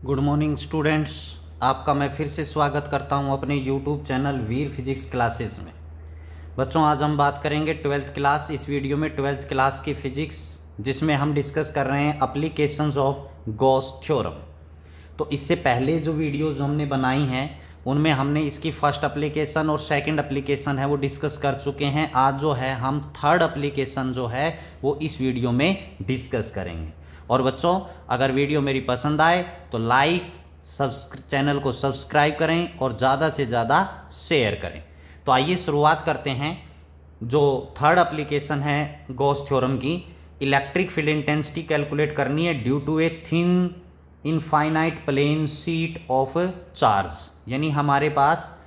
Good morning students. आपका मैं फिर से स्वागत करता हूं अपने यूट्यूब चैनल वीर फिजिक्स क्लासेस में। बच्चों, आज हम बात करेंगे ट्वेल्थ क्लास। इस वीडियो में ट्वेल्थ क्लास की फिजिक्स, जिसमें हम डिस्कस कर रहे हैं एप्लीकेशंस ऑफ गॉस थ्योरम। तो इससे पहले जो वीडियोज़ हमने बनाई हैं उनमें हमने इसकी फर्स्ट एप्लीकेशन और सेकंड एप्लीकेशन है वो डिस्कस कर चुके हैं। आज जो है हम थर्ड एप्लीकेशन जो है वो इस वीडियो में डिस्कस करेंगे। और बच्चों, अगर वीडियो मेरी पसंद आए तो लाइक, चैनल को सब्सक्राइब करें और ज़्यादा से ज़्यादा शेयर करें। तो आइए शुरुआत करते हैं। जो थर्ड एप्लीकेशन है गॉस थ्योरम की, इलेक्ट्रिक फील्ड इंटेंसिटी कैलकुलेट करनी है due to a thin infinite plane sheet of charge. यानी हमारे पास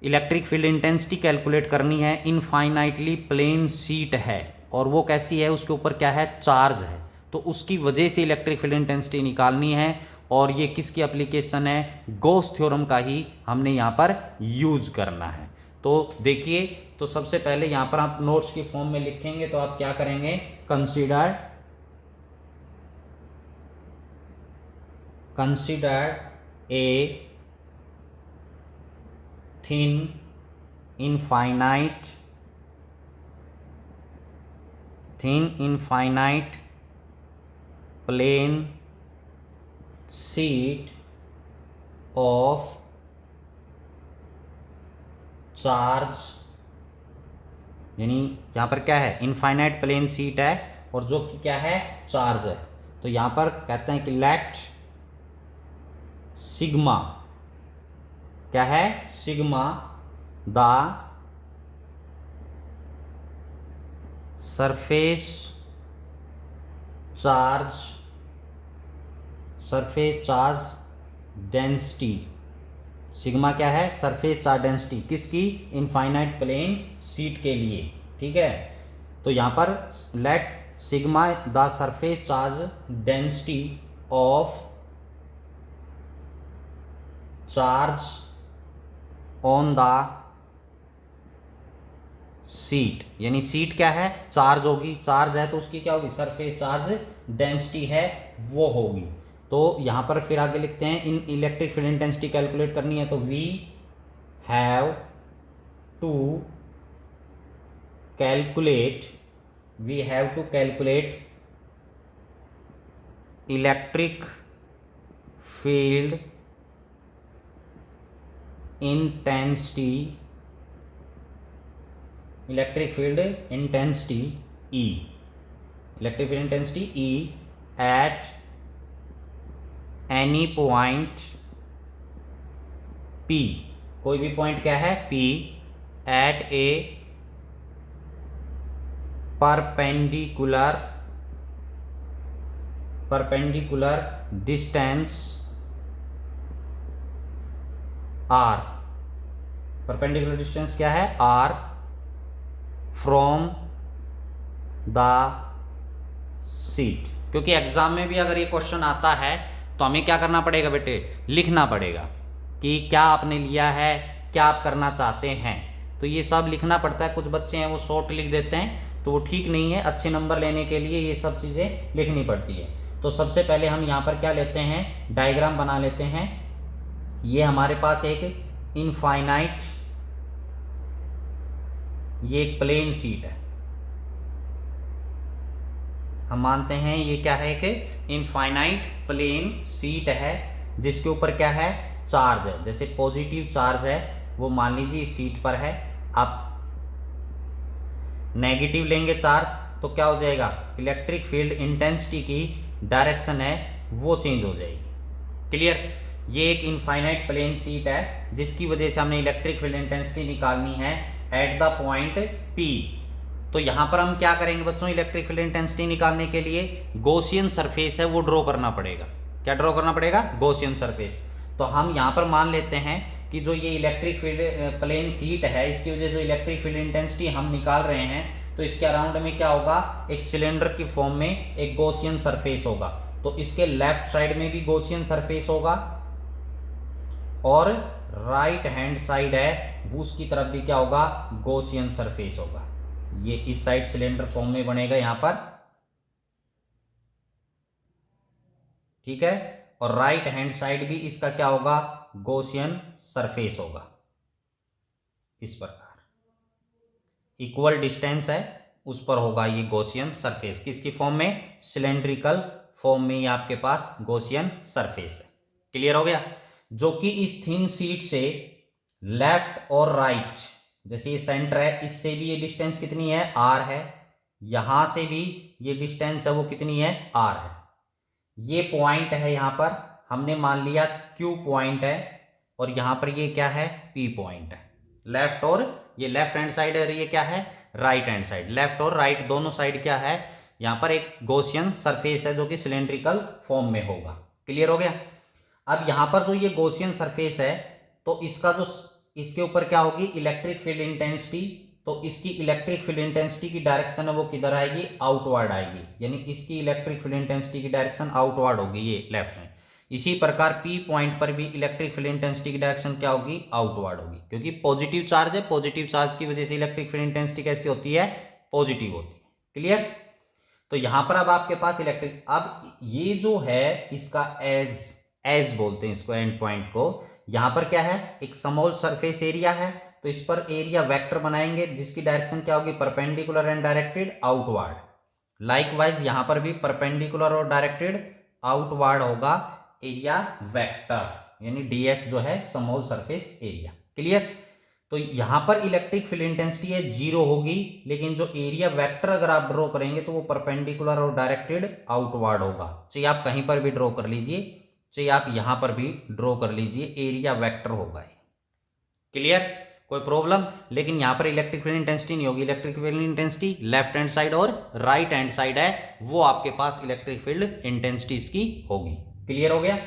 इलेक्ट्रिक फील्ड इंटेंसिटी कैलकुलेट करनी है, इनफाइनाइटली प्लेन शीट है और वो कैसी है, उसके ऊपर क्या है, चार्ज है। तो उसकी वजह से इलेक्ट्रिक फील्ड इंटेंसिटी निकालनी है और ये किसकी एप्लीकेशन है, गॉस थ्योरम का ही हमने यहाँ पर यूज करना है। तो देखिए, तो सबसे पहले यहाँ पर आप नोट्स की फॉर्म में लिखेंगे तो आप क्या करेंगे, consider a thin infinite plane sheet of charge। यानी यहां पर क्या है, इनफाइनाइट प्लेन शीट है और जो कि क्या है, चार्ज है। तो यहां पर कहते हैं कि लेट सिग्मा, क्या है, sigma the surface charge density. Sigma क्या है, सरफेस चार्ज डेंसिटी, किसकी, इनफाइनाइट प्लेन शीट के लिए। ठीक है, तो यहां पर let sigma the surface charge density of charge on the sheet. यानी सीट क्या है, चार्ज होगी, चार्ज है तो उसकी क्या होगी, सरफेस चार्ज डेंसिटी है वो होगी। तो यहां पर फिर आगे लिखते हैं, इन इलेक्ट्रिक फील्ड इंटेंसिटी कैलकुलेट करनी है तो we have to calculate electric field intensity E at any point P, कोई भी पॉइंट क्या है, P at a perpendicular distance R। Perpendicular distance क्या है, R फ्रॉम द सीट। क्योंकि एग्जाम में भी अगर ये क्वेश्चन आता है तो हमें क्या करना पड़ेगा बेटे, लिखना पड़ेगा कि क्या आपने लिया है, क्या आप करना चाहते हैं। तो ये सब लिखना पड़ता है। कुछ बच्चे हैं वो शॉर्ट लिख देते हैं तो वो ठीक नहीं है। अच्छे नंबर लेने के लिए ये सब चीज़ें लिखनी पड़ती है। तो सबसे पहले हम यहाँ पर क्या लेते हैं, डायग्राम बना लेते हैं। ये हमारे पास एक इनफाइनाइट, ये एक प्लेन शीट है। हम मानते हैं ये क्या है, कि इनफाइनाइट प्लेन शीट है जिसके ऊपर क्या है, चार्ज है। जैसे पॉजिटिव चार्ज है वो मान लीजिए इस शीट पर है। आप नेगेटिव लेंगे चार्ज तो क्या हो जाएगा, इलेक्ट्रिक फील्ड इंटेंसिटी की डायरेक्शन है वो चेंज हो जाएगी। क्लियर। ये एक इनफाइनाइट प्लेन शीट है जिसकी वजह से हमने इलेक्ट्रिक फील्ड इंटेंसिटी निकालनी है एट द पॉइंट P। तो यहां पर हम क्या करेंगे बच्चों, इलेक्ट्रिक फील्ड इंटेंसिटी निकालने के लिए गॉसियन सरफेस है वो ड्रॉ करना पड़ेगा। क्या ड्रॉ करना पड़ेगा, गॉसियन सरफेस। तो हम यहां पर मान लेते हैं कि जो ये इलेक्ट्रिक फील्ड प्लेन शीट है, इसकी वजह से जो इलेक्ट्रिक फील्ड इंटेंसिटी हम निकाल रहे हैं, तो इसके अराउंड में क्या होगा, एक सिलेंडर की फॉर्म में एक गॉसियन सरफेस होगा। तो इसके लेफ्ट साइड में भी गॉसियन सरफेस होगा और राइट हैंड साइड है वो उसकी तरफ भी क्या होगा, गॉसियन सरफेस होगा। ये इस साइड सिलेंडर फॉर्म में बनेगा यहां पर, ठीक है। और राइट हैंड साइड भी इसका क्या होगा, गॉसियन सरफेस होगा। इस प्रकार इक्वल डिस्टेंस है उस पर होगा ये गॉसियन सरफेस। किसकी फॉर्म में, सिलेंड्रिकल फॉर्म में ये आपके पास गॉसियन सरफेस है। क्लियर हो गया। जो कि इस थिन शीट से लेफ्ट और राइट, जैसे ये सेंटर है, इससे भी ये डिस्टेंस कितनी है, आर है। यहां से भी ये डिस्टेंस है वो कितनी है, आर है। ये पॉइंट है, यहां पर हमने मान लिया क्यू पॉइंट है, और यहां पर ये क्या है, पी पॉइंट है। लेफ्ट और ये लेफ्ट हैंड साइड है, और ये क्या है, राइट हैंड साइड। लेफ्ट और राइट दोनों साइड क्या है, यहां पर एक गॉसियन सरफेस है जो कि सिलेंड्रिकल फॉर्म में होगा। क्लियर हो गया। अब यहां पर जो ये गॉसियन सरफेस है, तो इसका जो इसके ऊपर क्या होगी, इलेक्ट्रिक फील्ड इंटेंसिटी। तो इसकी इलेक्ट्रिक फील्ड इंटेंसिटी की डायरेक्शन है वो किधर आएगी, आउटवर्ड आएगी, यानी इसकी इलेक्ट्रिक फील्ड इंटेंसिटी की डायरेक्शन आउटवर्ड होगी, ये लेफ्ट में। इसी प्रकार पी पॉइंट पर भी इलेक्ट्रिक फील्ड इंटेंसिटी की डायरेक्शन क्या होगी, आउटवर्ड होगी, क्योंकि पॉजिटिव चार्ज है। पॉजिटिव चार्ज की वजह से इलेक्ट्रिक फील्ड इंटेंसिटी कैसी होती है, पॉजिटिव होती है। क्लियर। तो यहां पर अब आपके पास इलेक्ट्रिक, अब ये जो है इसका एज बोलते हैं इसको, एंड पॉइंट को। यहां पर क्या है, एक स्मॉल सरफेस एरिया है, तो इस पर एरिया वेक्टर बनाएंगे जिसकी डायरेक्शन क्या होगी, perpendicular and directed outward. Likewise यहां पर भी परपेंडिकुलर और डायरेक्टेड आउटवर्ड होगा एरिया वेक्टर, यानी डीएस जो है स्मॉल सरफेस एरिया। क्लियर। तो यहां पर इलेक्ट्रिक फील्ड इंटेंसिटी है 0 होगी, लेकिन जो एरिया वेक्टर अगर आप ड्रॉ करेंगे तो वो परपेंडिकुलर और डायरेक्टेड आउटवर्ड होगा। चाहिए आप कहीं पर भी ड्रॉ कर लीजिए, चाहिए आप यहां पर भी ड्रॉ कर लीजिए, एरिया वेक्टर होगा। क्लियर, कोई प्रॉब्लम। लेकिन यहां पर इलेक्ट्रिक फील्ड इंटेंसिटी नहीं होगी। Electric field intensity left hand side और राइट हैंड साइड है, वो आपके पास इलेक्ट्रिक फील्ड इंटेंसिटी इसकी होगी। क्लियर हो गया।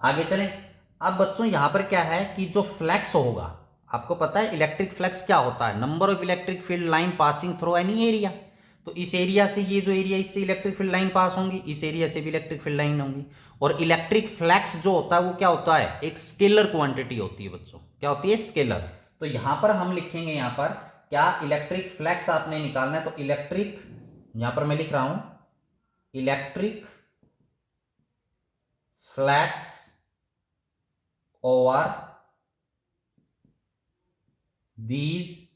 आगे चलें। अब बच्चों यहां पर क्या है कि जो फ्लक्स होगा, आपको पता है इलेक्ट्रिक फ्लक्स क्या होता है, number of electric field line passing through any area. तो इस एरिया से ये जो एरिया, इससे इलेक्ट्रिक फील्ड लाइन पास होंगी, इस एरिया से भी इलेक्ट्रिक फील्ड लाइन होंगी। और इलेक्ट्रिक फ्लक्स जो होता है वो क्या होता है, एक स्केलर क्वांटिटी होती है बच्चों। क्या होती है, स्केलर। तो यहां पर हम लिखेंगे, यहां पर क्या, इलेक्ट्रिक फ्लक्स आपने निकालना है, तो इलेक्ट्रिक, यहां पर मैं लिख रहा हूं electric flux over these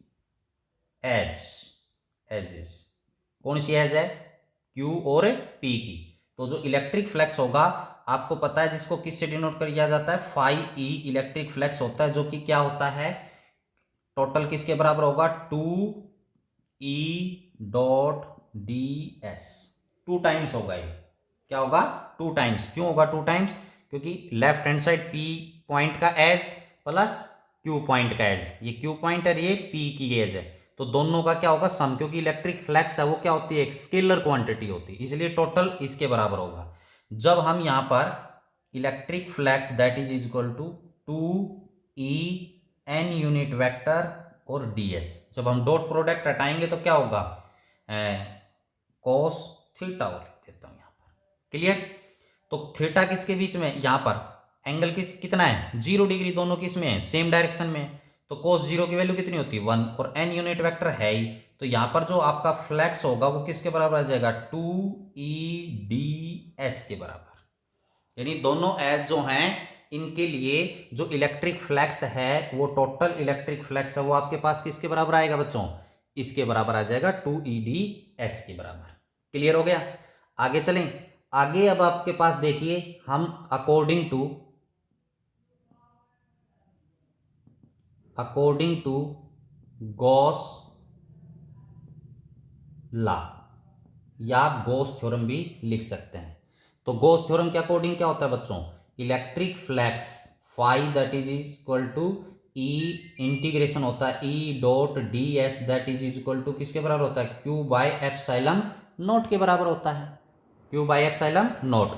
edges. कौन सी एज है, क्यू और पी की। तो जो इलेक्ट्रिक फ्लक्स होगा, आपको पता है जिसको किससे डिनोट किया जाता है, फाई ई इलेक्ट्रिक फ्लक्स होता है, जो कि क्या होता है, टोटल किसके बराबर होगा, 2E.ds। 2 टाइम्स होगा ये, क्या होगा, 2 टाइम्स। क्यों होगा 2 टाइम्स, क्योंकि left hand side P point का एज प्लस क्यू पॉइंट का एज, ये क्यू पॉइंट और ये पी की एज है, तो दोनों का क्या होगा, सम। क्योंकि इलेक्ट्रिक फ्लक्स है वो क्या होती है, एक स्केलर क्वांटिटी होती है, इसलिए टोटल इसके बराबर होगा। जब हम यहां पर electric flux that is equal to 2E n vector और ds, जब हम डॉट प्रोडक्ट हटाएंगे तो क्या होगा, cos थीटा हो देता हूं यहां पर। क्लियर। तो थीटा किसके बीच में, यहां पर एंगल कितना है, 0 डिग्री, दोनों किस में है, सेम डायरेक्शन में। तो cos 0 की वैल्यू कितनी होती है, 1, और n यूनिट वेक्टर है ही। तो यहां पर जो आपका फ्लक्स होगा वो किसके बराबर आ जाएगा, 2EdS के बराबर। यानी दोनों एज जो हैं इनके लिए जो इलेक्ट्रिक फ्लक्स है, वो टोटल इलेक्ट्रिक फ्लक्स है, वो आपके पास किसके बराबर आएगा बच्चों, इसके बराबर आ जाएगा, 2EdS के बराबर। क्लियर हो गया। आगे चलें। आगे अब आपके पास देखिए, हम अकॉर्डिंग टू गॉस लॉ या आप गॉस थ्योरम भी लिख सकते हैं। तो गॉस थ्योरम के अकॉर्डिंग क्या होता है बच्चों, electric flux phi that is equal to E integration होता है E.ds that is equal to किसके बराबर होता है, Q बाय एप्सिलॉन नॉट के बराबर होता है, Q बाय एप्सिलॉन नॉट।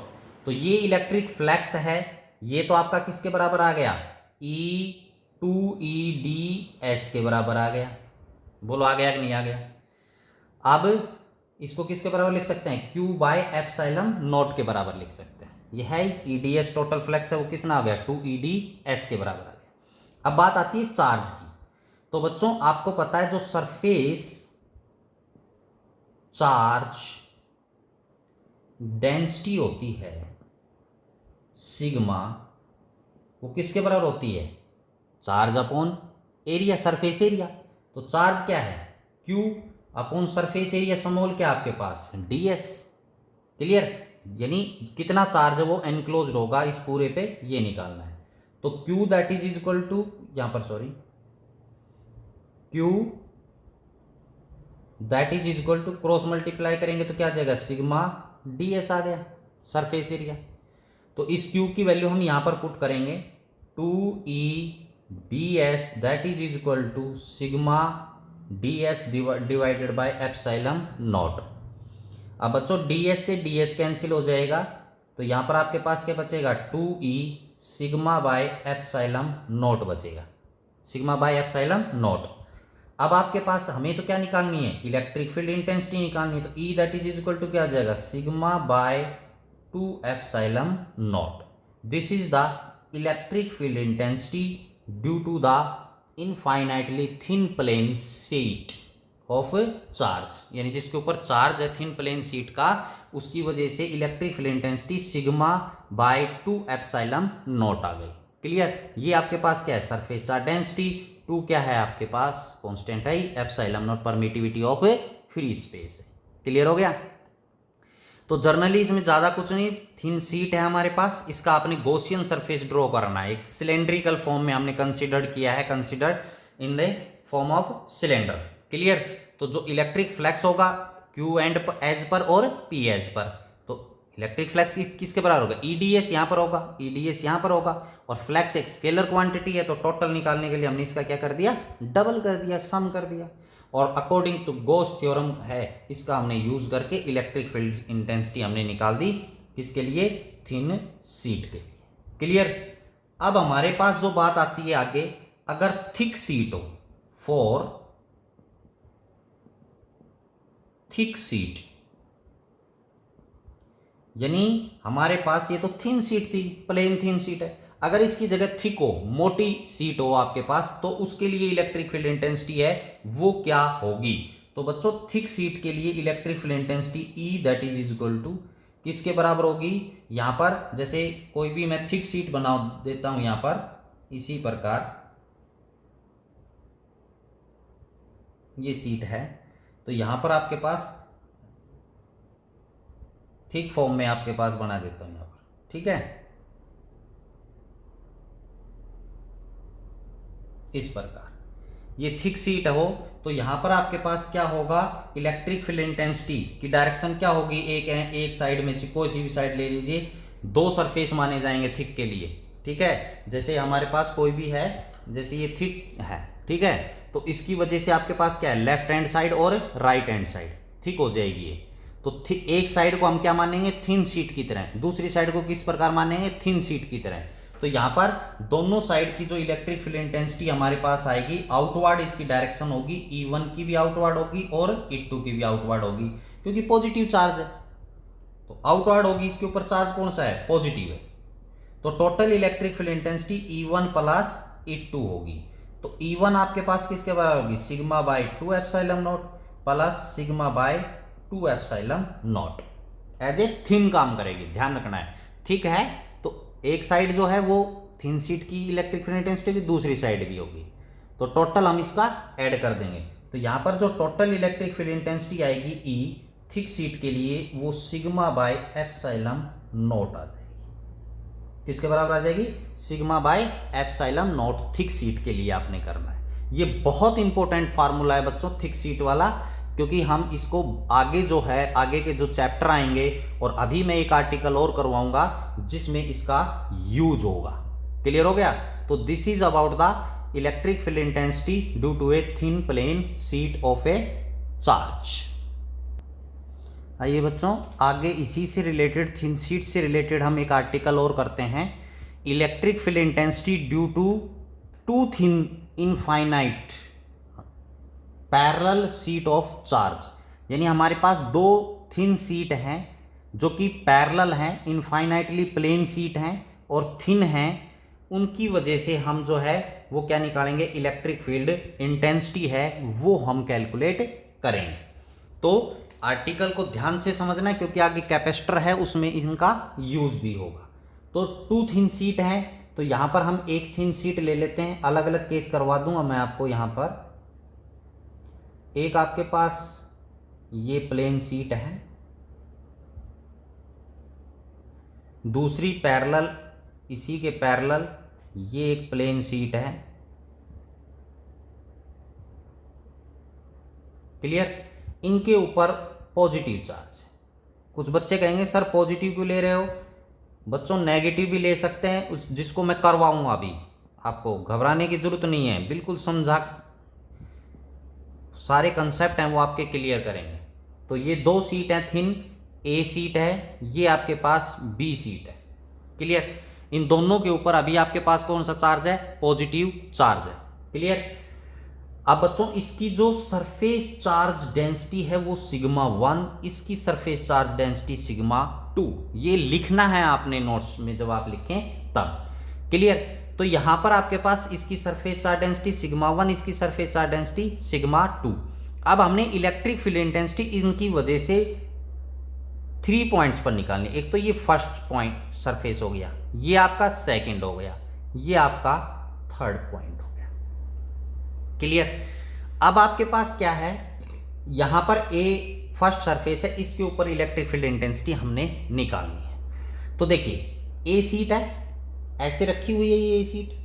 तो ये इलेक्ट्रिक फ्लक्स है, ये तो आपका किसके बराबर आ गया, E2EdS के बराबर आ गया। बोलो आ गया कि नहीं आ गया। अब इसको किसके बराबर लिख सकते हैं, Q बाय एप्सिलॉन नॉट के बराबर लिख सकते हैं। यह है EdS टोटल फ्लक्स है, वो कितना आ गया, 2EdS के बराबर आ गया। अब बात आती है चार्ज की। तो बच्चों आपको पता है जो सरफेस चार्ज डेंसिटी होती है, सिग्मा वो किसके बराबर होती है, charge upon area, surface area. तो चार्ज क्या है, Q upon surface area small क्या आपके पास, ds। क्लियर, यानी कितना चार्ज वो एनक्लोज्ड होगा इस पूरे पे, ये निकालना है। तो Q that is equal to, यहां पर sorry, Q that is equal to cross multiply करेंगे तो क्या आ जाएगा, सिग्मा ds आ गया, सरफेस एरिया। तो इस Q की वैल्यू हम यहां पर पुट करेंगे, 2e ds that is equal to sigma ds divided by epsilon naught. अब बच्चों ds से ds कैंसिल हो जाएगा, तो यहां पर आपके पास क्या बचेगा, 2e sigma by epsilon not बचेगा, सिग्मा बाय एप्सिलॉन नॉट। अब आपके पास हमें तो क्या निकालनी है, इलेक्ट्रिक फील्ड इंटेंसिटी निकालनी है। तो E that is equal to क्या आ जाएगा, sigma by 2 epsilon naught. This is the electric field intensity due to the infinitely thin plane sheet of charge, यानी जिसके ऊपर चार्ज है थिन प्लेन शीट का, उसकी वजह से electric field intensity sigma by 2 epsilon not आ गई। क्लियर, ये आपके पास क्या है, सरफेस चार्ज डेंसिटी, 2 क्या है आपके पास, कांस्टेंट है, epsilon not permittivity of free space है। क्लियर हो गया। तो जर्नली इसमें ज्यादा कुछ नहीं, थिन शीट है हमारे पास, इसका आपने गॉसियन सरफेस ड्रॉ करना है, एक सिलेंड्रिकल फॉर्म में हमने कंसीडर्ड किया है, considered in the form of cylinder. Clear, तो जो इलेक्ट्रिक फ्लक्स होगा Q एंड एज पर और P एज पर, तो इलेक्ट्रिक फ्लक्स किसके बराबर होगा, EDS यहाँ पर होगा, EDS यहाँ पर होगा, और फ्लक्स एक स्केलर क्वांटिटी है, तो टोटल निकालने के लिए हमने इसका क्या कर दिया, डबल कर दिया, सम कर दिया, और अकॉर्डिंग टू गॉस थ्योरम है, इसका हमने यूज करके इलेक्ट्रिक फील्ड इंटेंसिटी हमने निकाल दी, किसके लिए, थिन शीट के लिए। क्लियर। अब हमारे पास जो बात आती है आगे, अगर थिक शीट हो, फॉर थिक शीट, यानी हमारे पास ये तो थिन शीट थी, प्लेन थिन शीट है, अगर इसकी जगह थिक हो, मोटी शीट हो आपके पास, तो उसके लिए इलेक्ट्रिक फील्ड इंटेंसिटी है वो क्या होगी। तो बच्चों थिक शीट के लिए electric field intensity E that is equal to किसके बराबर होगी, यहां पर जैसे कोई भी मैं थिक शीट बना देता हूं, यहां पर इसी प्रकार ये शीट है, तो यहां पर आपके पास थिक फॉर्म में आपके पास बना देता हूं यहां पर, ठीक है, इस प्रकार ये थिक शीट हो, तो यहां पर आपके पास क्या होगा, इलेक्ट्रिक फील्ड इंटेंसिटी की डायरेक्शन क्या होगी, एक साइड में कोई सी भी साइड ले लीजिए, 2 सरफेस माने जाएंगे थिक के लिए, ठीक है, जैसे हमारे पास कोई भी है, जैसे ये थिक है, ठीक है, तो इसकी वजह से आपके पास क्या है, लेफ्ट हैंड साइड और राइट हैंड साइड थिक हो जाएगी ये। तो एक साइड को हम क्या मानेंगे, थिन शीट की तरह, दूसरी साइड को किस प्रकार मानेंगे, थिन शीट की तरह। तो यहां पर दोनों साइड की जो इलेक्ट्रिक फील्ड इंटेंसिटी हमारे पास आएगी, आउटवर्ड इसकी डायरेक्शन होगी, E1 की भी आउटवर्ड होगी और E2 की भी आउटवर्ड होगी, क्योंकि पॉजिटिव चार्ज है, तो आउटवर्ड होगी, इसके ऊपर चार्ज कौन सा है, पॉजिटिव है। तो total electric field intensity E1 plus E2 होगी। तो E1 आपके पास किसके बराबर होगी, sigma by 2 epsilon naught plus sigma by 2 epsilon naught, as a thin काम करेगी, ध्यान रखना है, ठीक है। तो एक साइड जो है वो थिन शीट की इलेक्ट्रिक फील्ड इंटेंसिटी की, दूसरी साइड भी होगी, तो टोटल हम इसका ऐड कर देंगे। तो यहां पर जो टोटल इलेक्ट्रिक फील्ड इंटेंसिटी आएगी E थिक शीट के लिए, वो सिग्मा बाय एप्सिलॉन नॉट आ जाएगी, किसके बराबर आ जाएगी, sigma by epsilon not thick sheet के लिए आपने करना है। ये बहुत इंपॉर्टेंट फार्मूला है बच्चों थिक शीट वाला, क्योंकि हम इसको आगे जो है, आगे के जो चैप्टर आएंगे, और अभी मैं एक आर्टिकल और करवाऊंगा जिसमें इसका यूज होगा। क्लियर हो गया। तो this is about the electric field intensity due to a thin plane sheet of a charge. आइए बच्चों, आगे इसी से रिलेटेड, थिन शीट से रिलेटेड हम एक आर्टिकल और करते हैं, electric field intensity due to two thin infinite parallel sheet of charge. यानी हमारे पास 2 थिन शीट हैं जो कि पैरेलल हैं, इनफाइनाइटली प्लेन शीट हैं और थिन हैं, उनकी वजह से हम जो है वो क्या निकालेंगे, इलेक्ट्रिक फील्ड इंटेंसिटी है वो हम कैलकुलेट करेंगे। तो आर्टिकल को ध्यान से समझना है, क्योंकि आगे कैपेसिटर है उसमें इनका यूज भी होगा। तो 2 थिन शीट हैं, तो यहाँ पर हम एक थिन शीट ले लेते हैं, अलग अलग केस करवा दूंगा मैं आपको। यहाँ पर एक आपके पास ये प्लेन शीट है, दूसरी पैरेलल, इसी के पैरेलल ये एक प्लेन शीट है। क्लियर? इनके ऊपर पॉजिटिव चार्ज। कुछ बच्चे कहेंगे सर पॉजिटिव क्यों ले रहे हो? बच्चों नेगेटिव भी ले सकते हैं, जिसको मैं करवाऊंगा अभी। आपको घबराने की जरूरत नहीं है, बिल्कुल समझा, सारे कंसेप्ट हैं वो आपके क्लियर करेंगे। तो ये 2 सीट हैं, थिन ए सीट है, ये आपके पास बी सीट है। क्लियर? इन दोनों के ऊपर अभी आपके पास कौन सा चार्ज है? पॉजिटिव चार्ज है। क्लियर? अब बच्चों इसकी जो सरफेस चार्ज डेंसिटी है वो सिग्मा 1, इसकी सरफेस चार्ज डेंसिटी सिग्मा 2। ये लिखना है आपने नोट्स में जब आप लिखें तब। क्लियर? तो यहां पर आपके पास इसकी सरफेस चार्ज डेंसिटी सिग्मा 1, इसकी सरफेस चार्ज डेंसिटी सिग्मा 2। अब हमने इलेक्ट्रिक फील्ड इंटेंसिटी इनकी वजह से 3 पॉइंट्स पर निकालनी। एक तो ये फर्स्ट पॉइंट सरफेस हो गया, ये आपका सेकंड हो गया, ये आपका थर्ड पॉइंट हो गया। क्लियर? अब आपके पास क्या है, यहां पर ए फर्स्ट सरफेस है, इसके ऊपर इलेक्ट्रिक फील्ड इंटेंसिटी हमने निकालनी है। तो देखिए ए सीट है, ऐसे रखी हुई है ये ए सीट,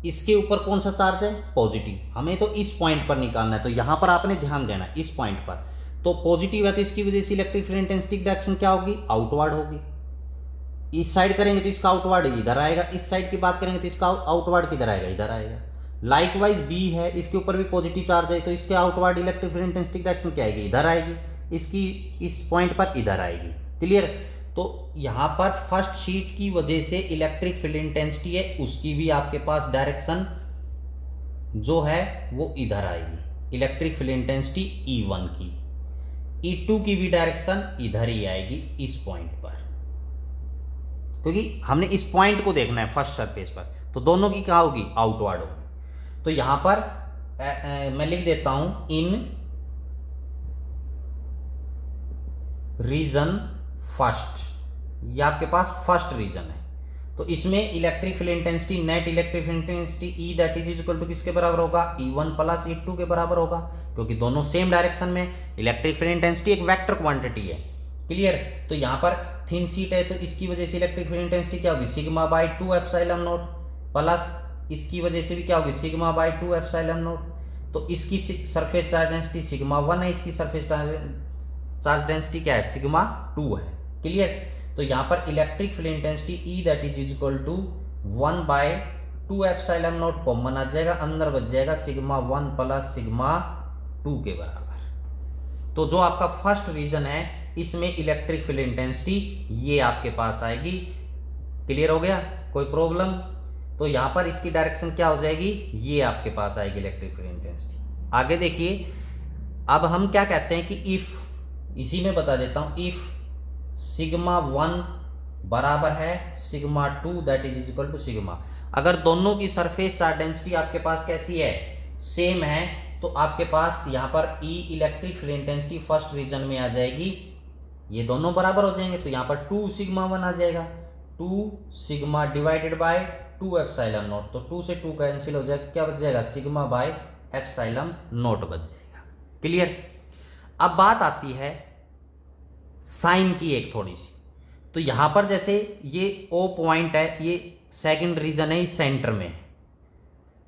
इसके ऊपर कौन सा चार्ज है? पॉजिटिव। हमें तो इस पॉइंट पर निकालना है, तो यहां पर आपने ध्यान देना इस पॉइंट पर। तो पॉजिटिव है तो इसकी वजह से इलेक्ट्रिक फील्ड इंटेंसिटी की डायरेक्शन क्या होगी? आउटवर्ड होगी। इस साइड करेंगे तो इसका आउटवर्ड इधर आएगा, इस साइड की बात करेंगे तो इसका आउटवर्ड किधर आएगा? इधर आएगा। लाइकवाइज बी है, इसके ऊपर भी पॉजिटिव चार्ज है, तो इसके आउटवर्ड इलेक्ट्रिक फील्ड इंटेंसिटी की डायरेक्शन क्या आएगी? इधर आएगी। इसकी इस पॉइंट पर इधर आएगी। क्लियर? तो यहां पर फर्स्ट शीट की वजह से इलेक्ट्रिक फील्ड इंटेंसिटी है, उसकी भी आपके पास डायरेक्शन जो है वो इधर आएगी, इलेक्ट्रिक फील्ड इंटेंसिटी E1 की। E2 की भी डायरेक्शन इधर ही आएगी, इस पॉइंट पर, क्योंकि हमने इस पॉइंट को देखना है फर्स्ट सरफेस पर। तो दोनों की क्या होगी? आउटवर्ड होगी। तो यहां पर मैं लिख देता हूं इन रीजन फर्स्ट, ये आपके पास फर्स्ट रीजन है। तो इसमें electric field intensity, net electric field intensity E that is equal to किसके बराबर होगा? E1 प्लस E2 के बराबर होगा, क्योंकि दोनों सेम डायरेक्शन में। इलेक्ट्रिक फील्ड इंटेंसिटी एक वेक्टर क्वांटिटी है। क्लियर? तो यहां पर थिन शीट है, तो इसकी वजह से इलेक्ट्रिक फील्ड इंटेंसिटी क्या होगी? Sigma by 2 epsilon naught, plus इसकी वजह से भी क्या होगी? Sigma by 2 epsilon naught. तो इसकी सरफेस चार्ज डेंसिटी सिग्मा 1 है, इसकी सरफेस चार्ज डेंसिटी क्या है? सिग्मा 2 है। क्लियर? तो यहां पर electric field intensity E that is equal to 1 by 2 epsilon not common आ जाएगा, अंदर बच जाएगा सिग्मा 1 प्लस सिग्मा 2 के बराबर। तो जो आपका फर्स्ट रीजन है इसमें इलेक्ट्रिक फील्ड इंटेंसिटी ये आपके पास आएगी। क्लियर हो गया? कोई प्रॉब्लम? तो यहां पर इसकी डायरेक्शन क्या हो जाएगी? ये आपके पास आएगी इलेक्ट्रिक फील्ड इंटेंसिटी। आगे देखिए, अब हम क्या कहते हैं कि इफ, इसी में बता देता हूं, इफ सिग्मा 1 बराबर है sigma 2 that is equal to sigma, अगर दोनों की सरफेस चार्ज डेंसिटी आपके पास कैसी है? सेम है, तो आपके पास यहां पर E electric field intensity first region में आ जाएगी, ये दोनों बराबर हो जाएंगे, तो यहां पर 2 सिग्मा 1 आ जाएगा, 2 sigma divided by 2 epsilon naught. तो 2 से 2 कैंसिल हो जाएगा, क्या बच जाएगा? सिग्मा बाय एप्सिलॉन नॉट बच जाएगा। क्लियर? अब बात आती है साइन की एक थोड़ी सी। तो यहां पर जैसे ये O पॉइंट है, ये सेकंड रीजन है, इस सेंटर में है,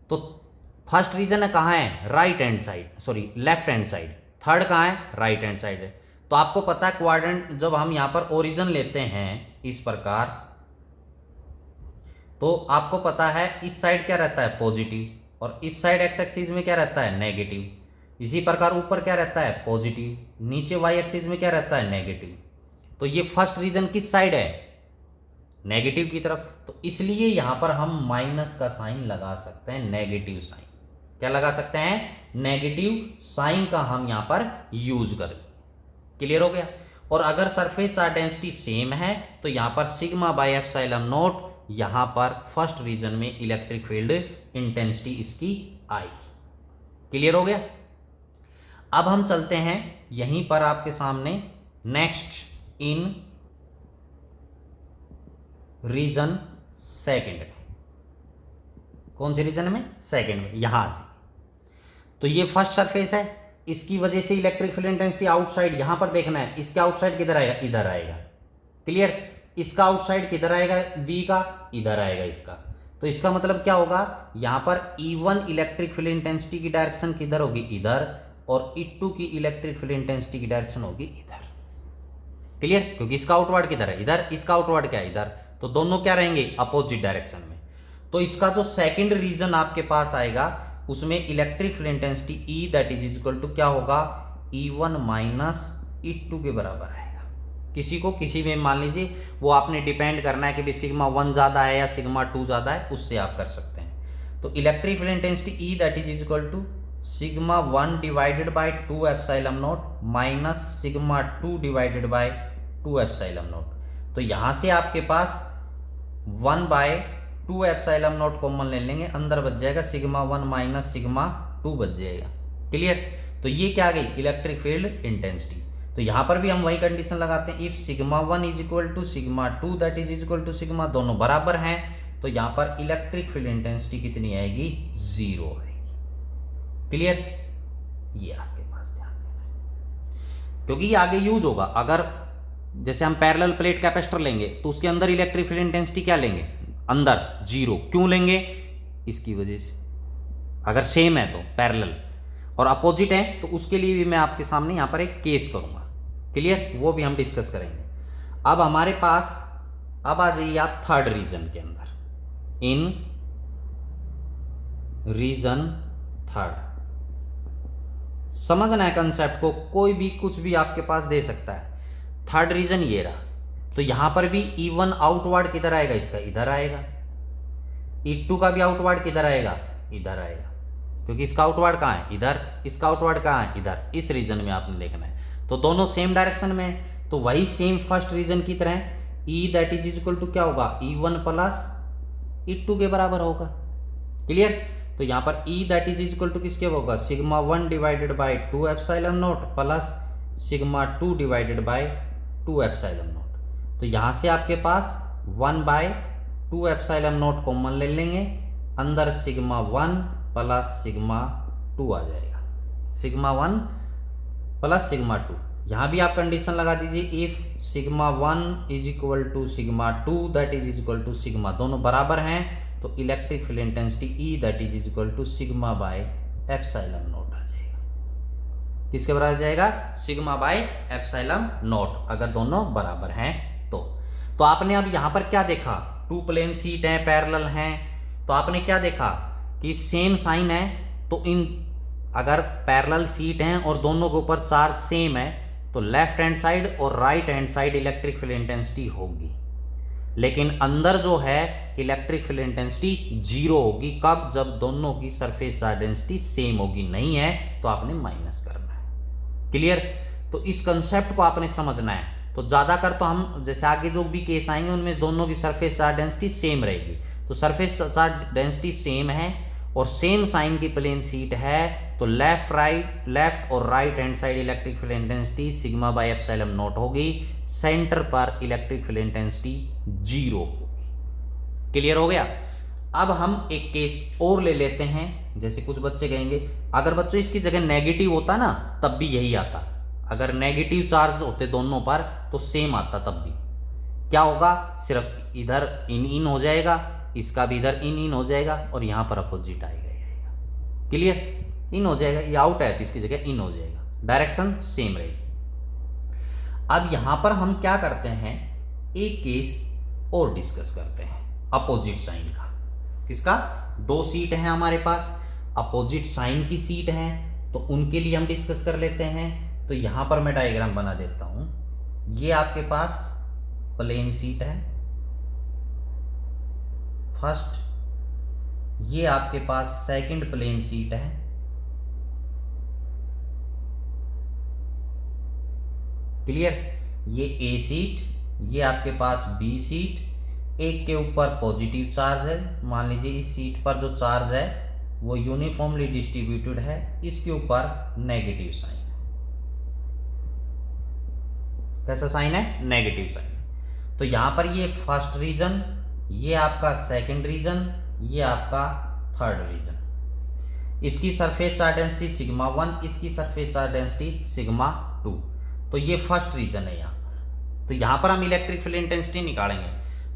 तो फर्स्ट रीजन है कहां है? Right hand side, sorry left hand side. Third कहां है? राइट हैंड साइड है। तो आपको पता है क्वाड्रेंट, जब हम यहां पर ओरिजिन लेते हैं इस प्रकार, तो आपको पता है इस साइड क्या रहता है? पॉजिटिव, और इस साइड एक्स एक्सिस में क्या रहता है? नेगेटिव। इसी प्रकार ऊपर क्या रहता है? पॉजिटिव, नीचे वाई एक्सिस में क्या रहता है? नेगेटिव। तो ये फर्स्ट रीजन किस साइड है? नेगेटिव की तरफ। तो इसलिए यहां पर हम माइनस का साइन लगा सकते हैं, नेगेटिव साइन। क्या लगा सकते हैं? नेगेटिव साइन का हम यहां पर यूज करें। क्लियर हो गया? और अगर सरफेस चार्ज डेंसिटी सेम है तो यहां पर सिग्मा बाय एप्सिलॉन नॉट, यहां पर फर्स्ट रीजन में इलेक्ट्रिक फील्ड इंटेंसिटी इसकी आएगी। क्लियर हो गया? अब हम चलते हैं यहीं पर आपके सामने नेक्स्ट इन रीजन सेकंड में। कौन से रीजन में? सेकंड में। यहां आ जाइए। तो ये फर्स्ट सरफेस है, इसकी वजह से इलेक्ट्रिक फील्ड इंटेंसिटी आउटसाइड यहां पर देखना है। इसका आउटसाइड किधर आएगा? इधर आएगा। क्लियर? इसका आउटसाइड किधर आएगा? बी का इधर आएगा इसका। तो इसका मतलब क्या होगा? यहां पर E1 इलेक्ट्रिक फील्ड इंटेंसिटी की डायरेक्शन किधर होगी? इधर। और E2 की इलेक्ट्रिक फील्ड इंटेंसिटी की डायरेक्शन होगी इधर। क्लियर? क्योंकि इसका आउटवर्ड किधर है? इधर। इसका आउटवर्ड क्या है? इधर। तो दोनों क्या रहेंगे? अपोजिट डायरेक्शन में। तो इसका जो सेकंड रीजन आपके पास आएगा उसमें electric field intensity E that is equal to क्या होगा? E1 माइनस E2 के बराबर आएगा। किसी को किसी में मान लीजिए, वो आपने डिपेंड करना है कि भाई सिग्मा 1 ज़्यादा है या सिग्मा 2 ज़्यादा है, उससे आप कर सकते हैं। तो electric field intensity E that is equal to sigma 1 divided by 2 epsilon naught minus sigma 2 divided by 2 epsilon naught. तो यहाँ से आपके पास 1 बाय 2 एप्सिलॉन नॉट कॉमन ले लेंगे, अंदर बच जाएगा सिग्मा 1 माइनस सिग्मा 2 बच जाएगा। क्लियर? तो ये क्या आ गई? Electric field intensity. तो यहां पर भी हम वही कंडीशन लगाते हैं, if sigma 1 is equal to sigma 2 that is equal to sigma, दोनों बराबर हैं, तो यहां पर इलेक्ट्रिक फील्ड इंटेंसिटी कितनी आएगी? 0 आएगी। क्लियर? ये आपके पास ध्यान देना है, क्योंकि ये आगे यूज होगा। अगर जैसे हम पैरेलल प्लेट कैपेसिटर लेंगे तो उसके अंदर इलेक्ट्रिक फील्ड इंटेंसिटी क्या लेंगे? अंदर 0। क्यों लेंगे? इसकी वजह से, अगर सेम है तो पैरेलल, और अपोजिट है तो उसके लिए भी मैं आपके सामने यहां पर एक केस करूंगा। क्लियर? वो भी हम डिस्कस करेंगे। अब हमारे पास, अब आ जाइए आप थर्ड रीजन के अंदर। इन रीजन थर्ड समझना है कंसेप्ट को, कोई भी कुछ भी आपके पास दे सकता है। थर्ड रीजन ये रहा। तो यहां पर भी E1 आउटवर्ड किधर आएगा? इसका इधर आएगा। E2 का भी आउटवर्ड किधर आएगा? इधर आएगा, क्योंकि इसका आउटवर्ड कहां है? इधर। इसका आउटवर्ड कहां है? इधर। इस रीजन में आपने देखना है। तो दोनों सेम डायरेक्शन में है, तो वही सेम फर्स्ट रीजन की तरह E that is equal to क्या होगा? E1 प्लस E2 के बराबर होगा। क्लियर? तो यहां पर E that is equal to किसके होगा? Sigma 1 divided by 2 epsilon naught plus sigma 2 divided by 2 epsilon naught. तो यहां से आपके पास 1 बाय 2 एप्सिलॉन नॉट कॉमन ले लेंगे, अंदर सिग्मा 1 प्लस सिग्मा 2 आ जाएगा। Sigma 1 plus sigma 2। यहां भी आप कंडीशन लगा दीजिए, if sigma 1 is equal to sigma 2 that is equal to sigma, दोनों बराबर हैं, तो electric field intensity E that is equal to sigma by epsilon not आ जाएगा। किसके बराबर आ जाएगा? सिग्मा बाय एप्सिलॉन नॉट, अगर दोनों बराबर हैं तो आपने अब यहां पर क्या देखा? 2 प्लेन शीट हैं, पैरेलल हैं, तो आपने क्या देखा कि सेम साइन है, तो इन अगर पैरेलल शीट हैं और दोनों के ऊपर चार्ज सेम है तो लेफ्ट हैंड साइड और right hand side electric field intensity होगी, लेकिन अंदर जो है इलेक्ट्रिक फील्ड इंटेंसिटी 0 होगी। कब? जब दोनों की सरफेस चार्ज डेंसिटी सेम होगी। नहीं है तो आपने माइनस करना है। क्लियर? तो इस कंसेप्ट को आपने समझना है। तो ज्यादातर तो हम जैसे आगे जो भी केस आएंगे उनमें दोनों की सरफेस चार्ज डेंसिटी सेम रहेगी। तो सरफेस चार्ज डेंसिटी सेम है और सेम साइन की प्लेन शीट है, तो लेफ्ट और right hand side electric field intensity sigma by epsilon not होगी। सेंटर पर इलेक्ट्रिक फील्ड इंटेंसिटी 0 होगी। क्लियर हो गया? अब हम एक केस और ले लेते हैं। जैसे कुछ बच्चे कहेंगे अगर बच्चों इसकी जगह नेगेटिव होता ना तब भी यही आता, अगर नेगेटिव चार्ज होते दोनों पर तो सेम आता, तब भी क्या होगा? सिर्फ इधर इन हो जाएगा, इसका भी इधर इन हो जाएगा और यहां पर अपोजिट आएगा। क्लियर? इन हो जाएगा, ये आउट है तो इसकी जगह इन हो जाएगा, डायरेक्शन सेम रहेगी। अब यहां पर हम क्या करते हैं, एक केस और डिस्कस करते हैं अपोजिट साइन का। किसका? 2 सीट है हमारे पास, अपोजिट साइन की सीट है, तो उनके लिए हम डिस्कस कर लेते हैं। तो यहां पर मैं डायग्राम बना देता हूं। ये आपके पास प्लेन सीट है फर्स्ट, ये आपके पास सेकंड प्लेन सीट है, क्लियर? ये ए सीट, ये आपके पास बी सीट। एक के ऊपर पॉजिटिव चार्ज है, मान लीजिए इस सीट पर जो चार्ज है वो यूनिफॉर्मली डिस्ट्रीब्यूटेड है, इसके ऊपर नेगेटिव साइन है। कैसा साइन है? Negative sign. तो यहाँ पर ये फर्स्ट रीजन, ये आपका सेकंड रीजन, ये आपका थर्ड रीजन। इसकी सरफेस चार्ज डेंसिटी सिग्मा 1, इसकी सरफेस चार्ज डेंसिटी सिग्मा 2। तो ये फर्स्ट रीजन है यहाँ पर। तो यहाँ पर हम इलेक्ट्रिक फील्ड इंटेंसिटी निकालेंगे,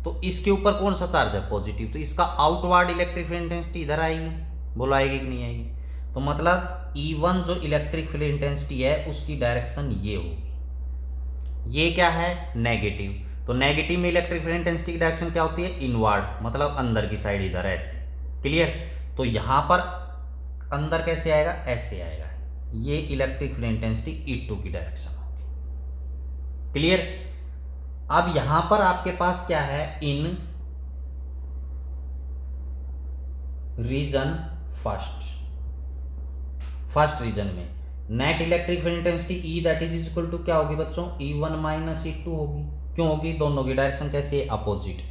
तो इसके ऊपर कौन सा चार्ज है, पॉजिटिव, तो इसका आउटवर्ड इलेक्ट्रिक फील्ड इंटेंसिटी इधर आएगी, बोलो आएगी कि नहीं आएगी। तो मतलब E1 जो इलेक्ट्रिक फील्ड इंटेंसिटी है उसकी डायरेक्शन ये होगी, ये क्या है, नेगेटिव। तो नेगेटिव में इलेक्ट्रिक फील्ड इंटेंसिटी की डायरेक्शन क्या होती है, इनवर्ड, मतलब अंदर की साइड, इधर ऐसे, क्लियर। तो यहां पर अंदर कैसे आएगा, ऐसे आएगा, ये इलेक्ट्रिक फील्ड इंटेंसिटी E2 की डायरेक्शन होगी, क्लियर। अब यहां पर आपके पास क्या है, इन रीजन फर्स्ट रीजन में net electric field intensity E that is equal to क्या होगी बच्चों, E1 माइनस E2 होगी। क्यों होगी, दोनों की डायरेक्शन कैसे, अपोजिट।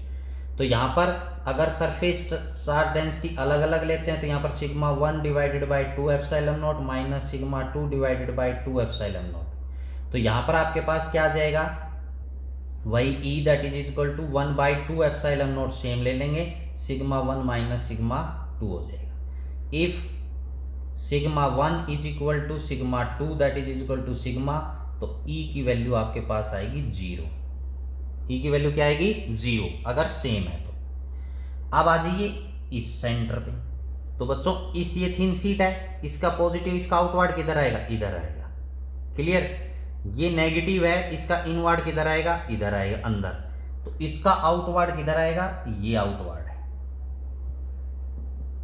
तो यहां पर अगर सरफेस चार्ज डेंसिटी अलग अलग लेते हैं तो यहां पर sigma 1 divided by 2 epsilon naught minus sigma 2 divided by 2 epsilon naught. तो यहां पर आपके पास क्या आ जाएगा, वही E that is equal to 1 by 2 epsilon naught same ले लेंगे, सिग्मा 1 माइनस सिग्मा 2 हो जाएगा। If sigma 1 is equal to sigma 2 that is equal to sigma, तो E की वैल्यू आपके पास आएगी 0। E की वैल्यू क्या आएगी, 0, अगर सेम है तो। अब आ जाइए इस सेंटर पे, तो बच्चों इस ये थिन शीट है, इसका पॉजिटिव, इसका आउटवर्ड किधर आएगा, इधर आएगा, क्लियर। ये नेगेटिव है, इसका इनवर्ड किधर आएगा, इधर आएगा अंदर। तो इसका आउटवर्ड किधर आएगा, ये आउटवर्ड है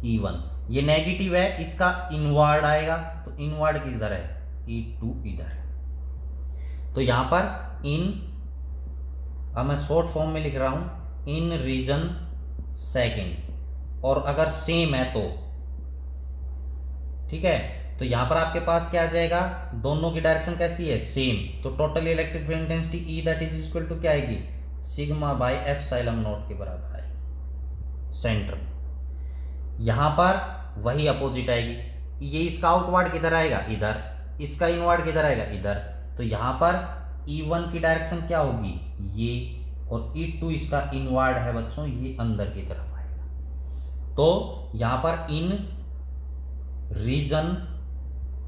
E1। ये नेगेटिव है, इसका इनवर्ड आएगा, तो इनवर्ड किधर है, E2 इधर है। तो यहां पर इन, अब मैं शॉर्ट फॉर्म में लिख रहा हूं, इन रीजन सेकंड, और अगर सेम है तो ठीक है, तो यहां पर आपके पास क्या आ जाएगा, दोनों की डायरेक्शन कैसी है, सेम। तो total electric field intensity E that is equal to क्या आएगी, सिग्मा बाई एप्सिलॉन नॉट के बराबर आएगी सेंटर में। यहां पर वही अपोजिट आएगी, ये इसका आउटवर्ड किधर आएगा, इधर, इसका इनवर्ड किधर आएगा, इधर। तो यहां पर E1 की डायरेक्शन क्या होगी, ये, और E2 इसका इनवर्ड है बच्चों, ये अंदर की तरफ आएगा। तो यहां पर इन रीजन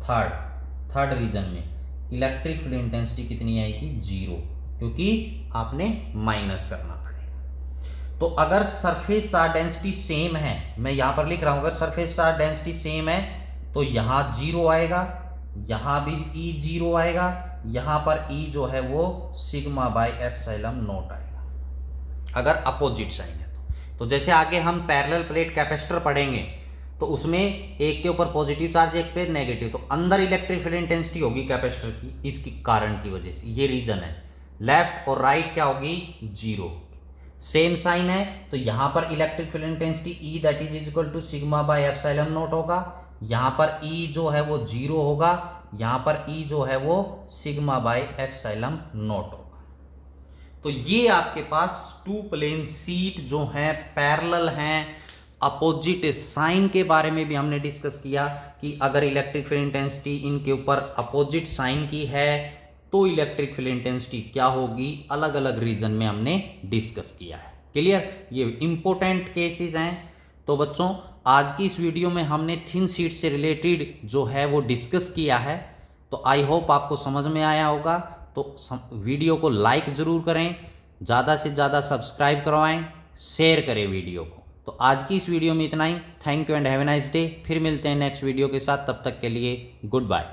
थर्ड रीजन में इलेक्ट्रिक फील्ड इंटेंसिटी कितनी आएगी, 0, क्योंकि आपने माइनस करना पड़ेगा। तो अगर सरफेस चार्ज डेंसिटी सेम है, मैं यहां पर लिख रहा हूं, अगर सरफेस चार्ज डेंसिटी सेम है तो यहां 0 आएगा, यहां भी E 0 आएगा, यहां पर E जो है वो सिग्मा बाई एप्सिलॉन नॉट आएगा, अगर अपोजिट साइन है तो जैसे आगे हम पैरेलल प्लेट कैपेसिटर पढ़ेंगे तो उसमें एक के ऊपर पॉजिटिव चार्ज, एक पे नेगेटिव, तो अंदर इलेक्ट्रिक फील्ड इंटेंसिटी होगी कैपेसिटर की, इसकी कारण की वजह से, ये रीजन है। लेफ्ट और राइट क्या होगी, 0। सेम साइन है तो यहां पर electric field intensity E that is equal to sigma by epsilon naught होगा, यहां पर E जो है वो 0 होगा, यहां पर E जो है वो सिग्मा बाई एप्सिलॉन नॉट होगा। तो ये आपके पास टू प्लेन शीट जो हैं पैरेलल हैं, अपोजिट साइन के बारे में भी हमने डिस्कस किया कि अगर इलेक्ट्रिक फील्ड इंटेंसिटी इनके ऊपर अपोजिट साइन की है तो इलेक्ट्रिक फील्ड इंटेंसिटी क्या होगी, अलग अलग रीजन में हमने डिस्कस किया है, क्लियर। ये इंपॉर्टेंट केसेस हैं। तो बच्चों आज की इस वीडियो में हमने थिन शीट से रिलेटेड जो है वो डिस्कस किया है, तो आई होप आपको समझ में आया होगा। तो वीडियो को लाइक ज़रूर करें, ज़्यादा से ज़्यादा सब्सक्राइब करवाएं, शेयर करें वीडियो को। तो आज की इस वीडियो में इतना ही। Thank you and have a nice day. फिर मिलते हैं नेक्स्ट वीडियो के साथ, तब तक के लिए गुड बाय।